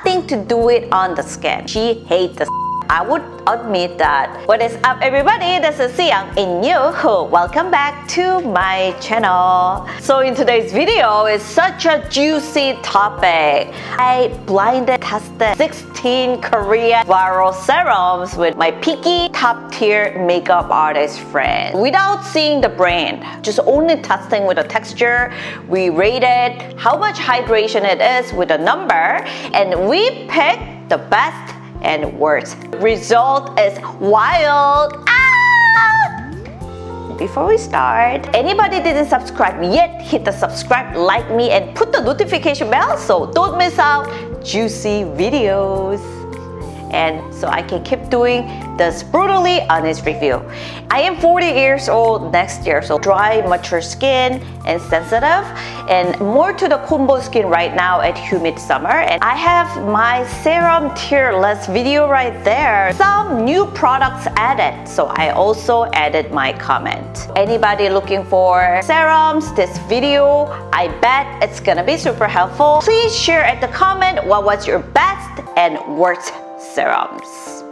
nothing to do it on the skin. She hates the I would admit that. What is up, everybody? This is Serum in Yoo-hoo. Welcome back to my channel. So in today's video is such a juicy topic. I blinded tested 16 Korean viral serums with my picky top-tier makeup artist friend. Without seeing the brand, just only testing with the texture, we rated how much hydration it is with a number, and we picked the best and worst. Result is wild. Before we start, anybody didn't subscribe yet, hit the subscribe, like me, and put the notification bell so don't miss out juicy videos. And so I can keep doing this brutally honest review. I am 40 years old next year, so dry, mature skin and sensitive, and more to the combo skin right now at humid summer. And I have my serum tier list video right there. Some new products added, so I also added my comment. Anybody looking for serums, this video, I bet it's gonna be super helpful. Please share at the comment what was your best and worst serums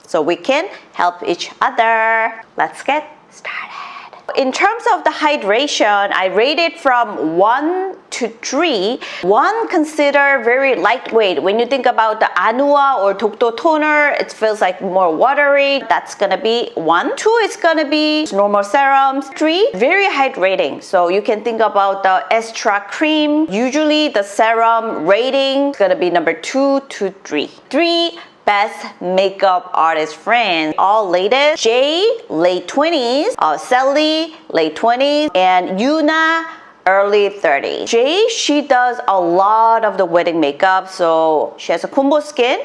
so we can help each other. Let's get started. In terms of the hydration, I rate it from 1 to 3. 1 consider very lightweight. When you think about the Anua or Dokdo toner, it feels like more watery. That's gonna be 1. 2 is gonna be normal serums. 3, very hydrating. So you can think about the extra cream. Usually the serum rating is gonna be number 2 to 3. 3, best makeup artist friends. All latest. J, late 20s. Sally, late 20s. And Yuna, early 30s. J, she does a lot of the wedding makeup, so she has a combo skin.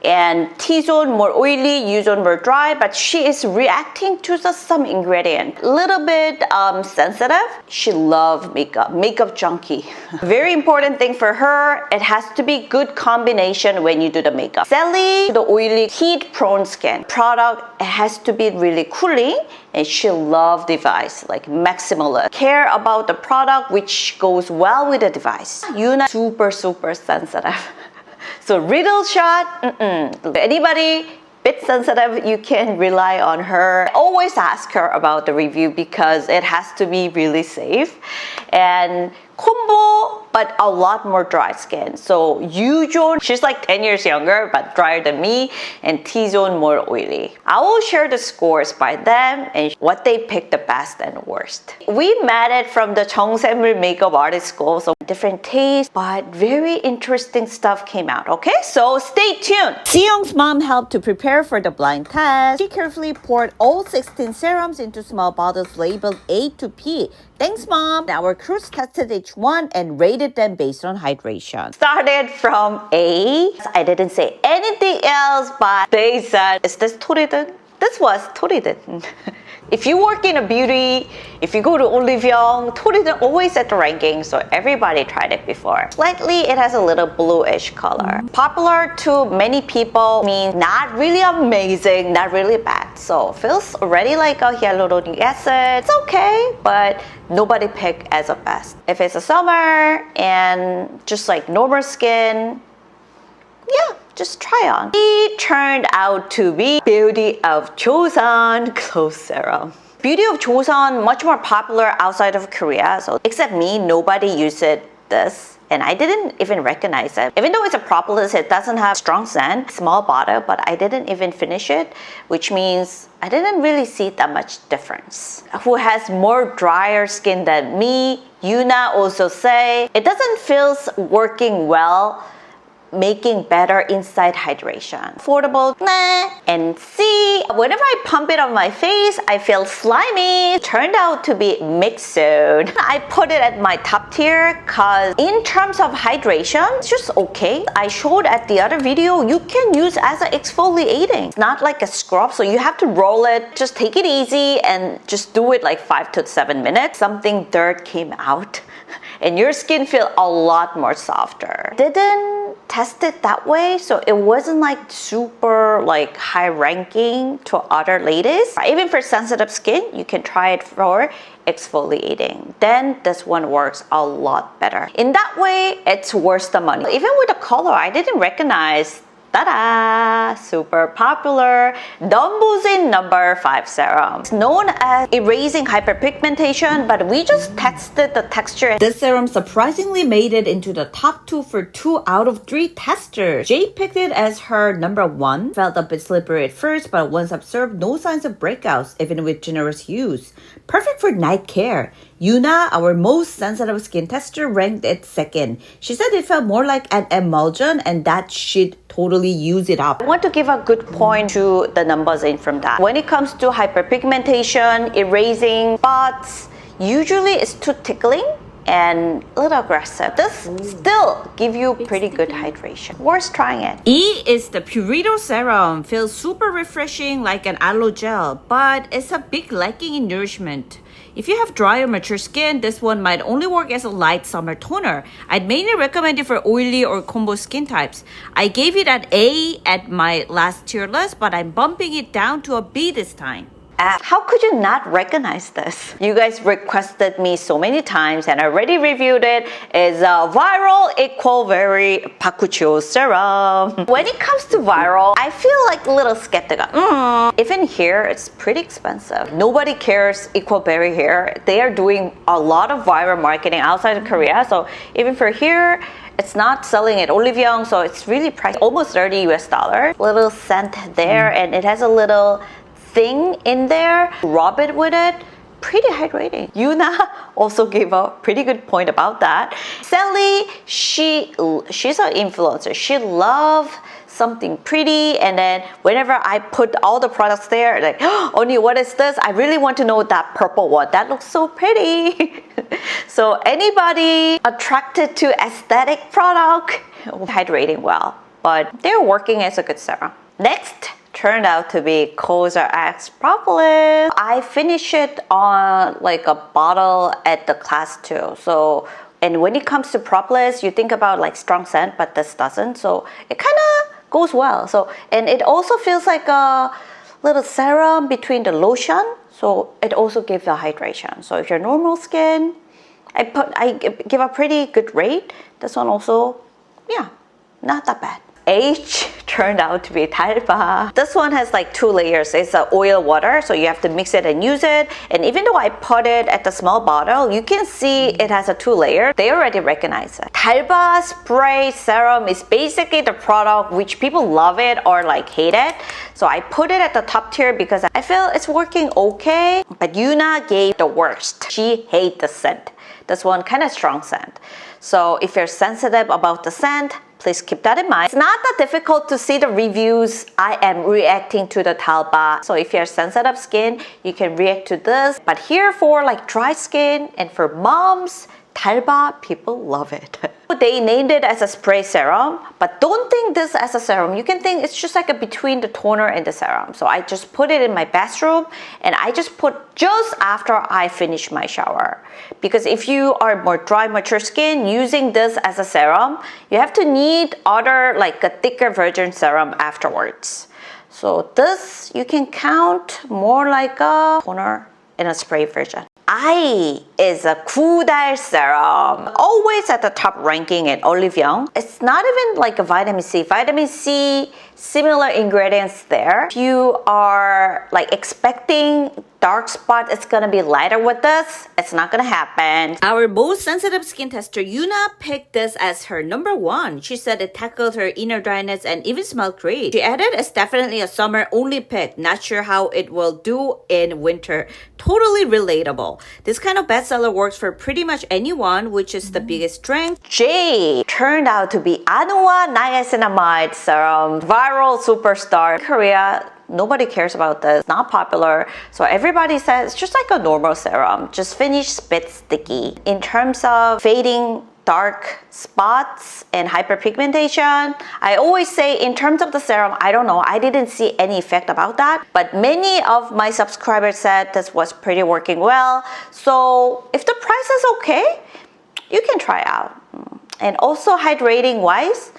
And T-zone more oily, U-zone more dry, but she is reacting to some ingredient. A little bit sensitive. She loves makeup junkie. Very important thing for her, it has to be good combination when you do the makeup. Sally, the oily, heat-prone skin. Product, it has to be really cooling, and she loves device, like maximalist. Care about the product which goes well with the device. Yuna, super sensitive. So riddle shot, anybody bit sensitive, you can rely on her. Always ask her about the review because it has to be really safe. And combo, but a lot more dry skin. So U-zone, she's like 10 years younger, but drier than me, and T-zone more oily. I will share the scores by them and what they picked the best and worst. We met it from the Jeongsaemul makeup artist school, so different taste, but very interesting stuff came out, okay? So stay tuned. Seong's mom helped to prepare for the blind test. She carefully poured all 16 serums into small bottles labeled A to P. Thanks, Mom. Our crews tested each one and rated them based on hydration. Started from A. I didn't say anything else, but they said, is this TORRIDEN? This was TORRIDEN. If you work in a beauty, if you go to Olivion, TORRIDEN always at the ranking, so everybody tried it before. Slightly, it has a little bluish color. Popular to many people means not really amazing, not really bad. So feels already like a hyaluronic acid. It's okay, but nobody picked as a best. If it's a summer and just like normal skin, yeah, just try on. It turned out to be Beauty of Joseon Glow Serum. Beauty of Joseon, much more popular outside of Korea. So except me, nobody used this. And I didn't even recognize it. Even though it's a propolis, it doesn't have strong scent. Small bottle, but I didn't even finish it, which means I didn't really see that much difference. Who has more drier skin than me? Yuna also say, it doesn't feel working well, making better inside hydration. Affordable, nah. And C, whenever I pump it on my face, I feel slimy. Turned out to be Mixsoon. I put it at my top tier because in terms of hydration, it's just okay. I showed at the other video, you can use as an exfoliating. It's not like a scrub, so you have to roll it. Just take it easy and just do it like 5 to 7 minutes. Something dirt came out and your skin feel a lot more softer. Didn't tested that way, so it wasn't like super like high ranking to other ladies. Even for sensitive skin, you can try it for exfoliating. Then this one works a lot better. In that way, it's worth the money. Even with the color, I didn't recognize. Ta-da! Super popular Dombusin number 5 serum. It's known as erasing hyperpigmentation, but we just tested the texture. This serum surprisingly made it into the top 2 for 2 out of 3 testers. Jay picked it as her number 1. Felt a bit slippery at first, but once observed, no signs of breakouts, even with generous use. Perfect for night care. Yuna, our most sensitive skin tester, ranked it 2nd. She said it felt more like an emulsion and that she'd totally use it up. I want to give a good point to the numbers in from that. When it comes to hyperpigmentation, erasing spots, usually it's too tickling and a little aggressive. This still give you pretty good hydration. Worth trying it. E is the Purito serum. Feels super refreshing like an aloe gel, but it's a big lacking in nourishment. If you have dry or mature skin, this one might only work as a light summer toner. I'd mainly recommend it for oily or combo skin types. I gave it an A at my last tier list, but I'm bumping it down to a B this time. How could you not recognize this? You guys requested me so many times and I already reviewed it. It's a viral equal very pakucho serum. When it comes to viral, I feel like a little skeptical. Even here, it's pretty expensive. Nobody cares equal berry here. They are doing a lot of viral marketing outside of Korea. So even for here, it's not selling at Olivion, so it's really priced almost $30 US. Little scent there, and it has a little thing in there. Rub it with it. Pretty hydrating. Yuna also gave a pretty good point about that. Sally, she's an influencer. She loves something pretty, and then whenever I put all the products there, like, oh, Oni, what is this? I really want to know that purple one. That looks so pretty. So anybody attracted to aesthetic product, hydrating well, but they're working as a good serum. Next, turned out to be Cosrx Propolis. I finished it on like a bottle at the class 2. So, and when it comes to Propolis, you think about like strong scent, but this doesn't. So it kind of goes well. So, and it also feels like a little serum between the lotion. So it also gives the hydration. So if you're normal skin, I give a pretty good rate. This one also, yeah, not that bad. H turned out to be 달바. This one has like 2 layers. It's a oil water, so you have to mix it and use it. And even though I put it at the small bottle, you can see it has a 2 layer. They already recognize it. 달바 spray serum is basically the product which people love it or like hate it. So I put it at the top tier because I feel it's working okay. But Yuna gave the worst. She hates the scent. This one kind of strong scent. So if you're sensitive about the scent, please keep that in mind. It's not that difficult to see the reviews. I am reacting to the talba. So if you have sensitive skin, you can react to this. But here for like dry skin and for moms, talba, people love it. They named it as a spray serum, but don't think this as a serum. You can think it's just like a between the toner and the serum. So I just put it in my bathroom and I just put just after I finish my shower. Because if you are more dry, mature skin, using this as a serum, you have to need other like a thicker virgin serum afterwards. So this, you can count more like a toner in a spray version. I is a 구달 serum. Always at the top ranking at Olivion. It's not even like a vitamin C. Vitamin C, similar ingredients there. If you are like expecting dark spot, it's gonna be lighter with this. It's not gonna happen. Our most sensitive skin tester, Yuna, picked this as her number 1. She said it tackled her inner dryness and even smelled great. She added it's definitely a summer only pick. Not sure how it will do in winter. Totally relatable. This kind of bestseller works for pretty much anyone, which is the biggest strength. J turned out to be Anua niacinamide serum. Viral superstar. In Korea, nobody cares about this. Not popular. So everybody says it's just like a normal serum. Just finished, bit sticky. In terms of fading dark spots and hyperpigmentation, I always say in terms of the serum, I don't know. I didn't see any effect about that. But many of my subscribers said this was pretty working well. So if the price is okay, you can try out. And also hydrating wise,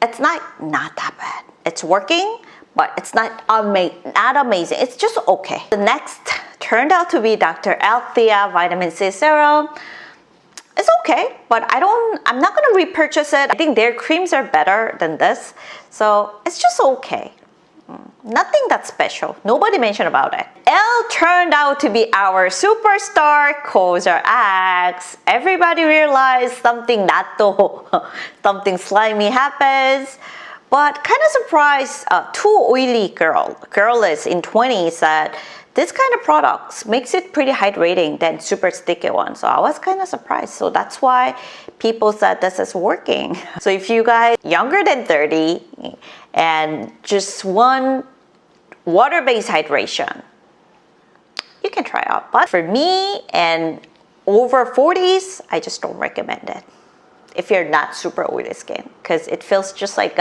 it's not that bad. It's working, but it's not amazing. It's just okay. The next turned out to be Dr. Althea Vitamin C Serum. It's okay, but I'm not gonna repurchase it. I think their creams are better than this. So it's just okay. Nothing that special. Nobody mentioned about it. L turned out to be our superstar, Cosrx. Everybody realized something something slimy happens. But kind of surprised, two oily girlies in 20s said this kind of products makes it pretty hydrating than super sticky one. So I was kind of surprised. So that's why people said this is working. So if you guys younger than 30 and just want water-based hydration, you can try out. But for me and over 40s, I just don't recommend it if you're not super oily skin, because it feels just like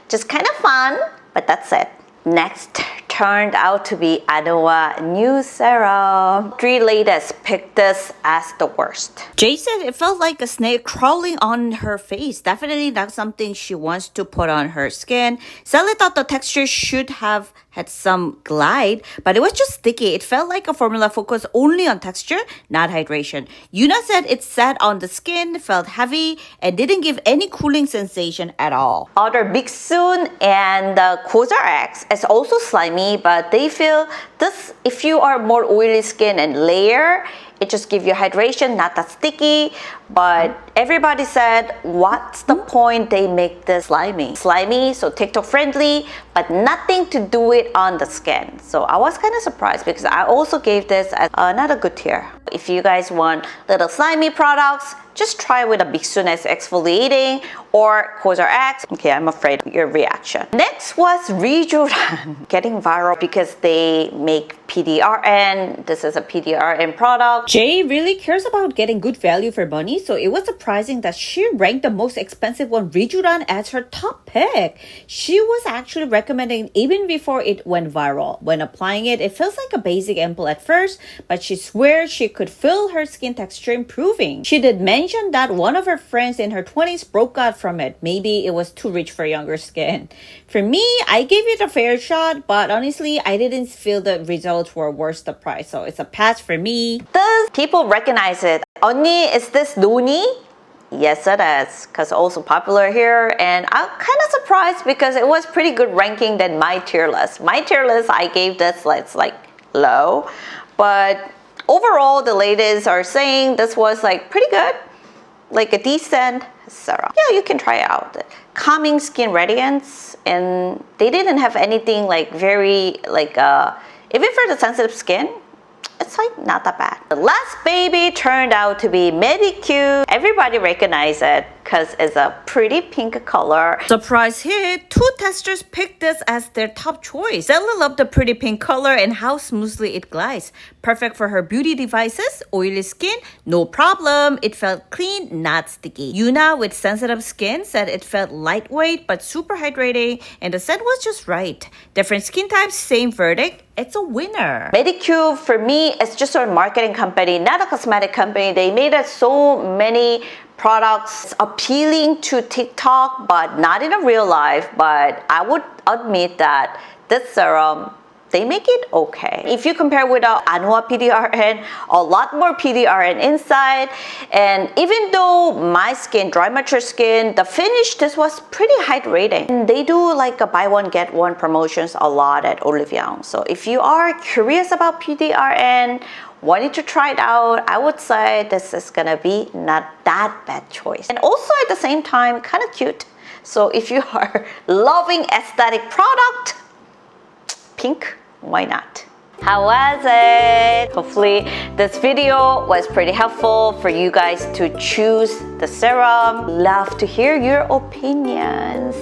just kind of fun, but that's it. Next turned out to be Anua new serum. 3 ladies picked this as the worst. Jay said it felt like a snake crawling on her face. Definitely not something she wants to put on her skin. Sally thought the texture should have had some glide, but it was just sticky. It felt like a formula focused only on texture, not hydration. Yuna said it sat on the skin, felt heavy, and didn't give any cooling sensation at all. Other Mixsoon and Cosrx is also slimy, but they feel this, if you are more oily skin and layer, it just gives you hydration, not that sticky. But everybody said, what's the point they make this slimy? Slimy, so TikTok friendly, but nothing to do it on the skin. So I was kind of surprised because I also gave this as not a good tier. If you guys want little slimy products, just try with a Mixsoon as exfoliating or Cosrx. Okay, I'm afraid of your reaction. Next was Rejuran, getting viral because they make PDRN. This is a PDRN product. Jay really cares about getting good value for money, so it was surprising that she ranked the most expensive one, Rejuran, as her top pick. She was actually recommending even before it went viral. When applying it, it feels like a basic ampoule at first, but she swears she could feel her skin texture improving. She did mention that one of her friends in her 20s broke out from it. Maybe it was too rich for younger skin. For me, I gave it a fair shot, but honestly, I didn't feel the results were worth the price, so it's a pass for me. Does people recognize it? 언니, is this Noni? Yes, it is, because also popular here, and I'm kind of surprised because it was pretty good ranking than my tier list. My tier list, I gave this like low, but overall, the ladies are saying this was like pretty good, like a decent serum. Yeah, you can try it out. Calming skin radiance, and they didn't have anything like very like even for the sensitive skin, it's like not that bad. The last baby turned out to be Medicube. Everybody recognized it because it's a pretty pink color. Surprise hit! 2 testers picked this as their top choice. Stella loved the pretty pink color and how smoothly it glides. Perfect for her beauty devices, oily skin, no problem. It felt clean, not sticky. Yuna with sensitive skin said it felt lightweight but super hydrating, and the scent was just right. Different skin types, same verdict. It's a winner. Medicube, for me, it's just a marketing company, not a cosmetic company. They made it so many products appealing to TikTok, but not in a real life. But I would admit that this serum, they make it okay. If you compare with Anua PDRN, a lot more PDRN inside. And even though my skin, dry mature skin, the finish, this was pretty hydrating. And they do like a buy one get one promotions a lot at Olivion. So if you are curious about PDRN, wanting to try it out, I would say this is gonna be not that bad choice. And also at the same time, kind of cute. So if you are loving aesthetic product, pink, why not? How was it? Hopefully this video was pretty helpful for you guys to choose the serum. Love to hear your opinions.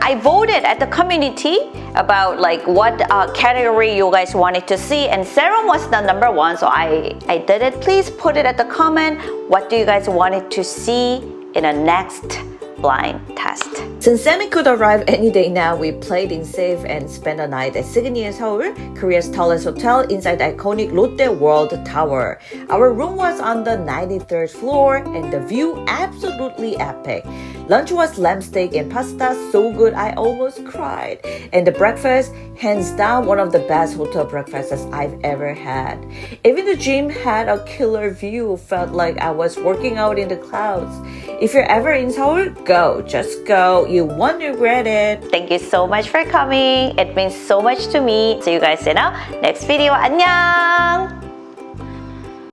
I voted at the community about like what category you guys wanted to see, and serum was the #1, so I did it. Please put it at the comment. What do you guys wanted to see in the next blind test. Since Sammy could arrive any day now, we played in safe and spent a night at Signia Seoul, Korea's tallest hotel inside the iconic Lotte World Tower. Our room was on the 93rd floor and the view absolutely epic. Lunch was lamb steak and pasta, so good I almost cried. And the breakfast, hands down one of the best hotel breakfasts I've ever had. Even the gym had a killer view, felt like I was working out in the clouds. If you're ever in Seoul, go, just go. You won't regret it. Thank you so much for coming. It means so much to me. See you guys in our next video. 안녕!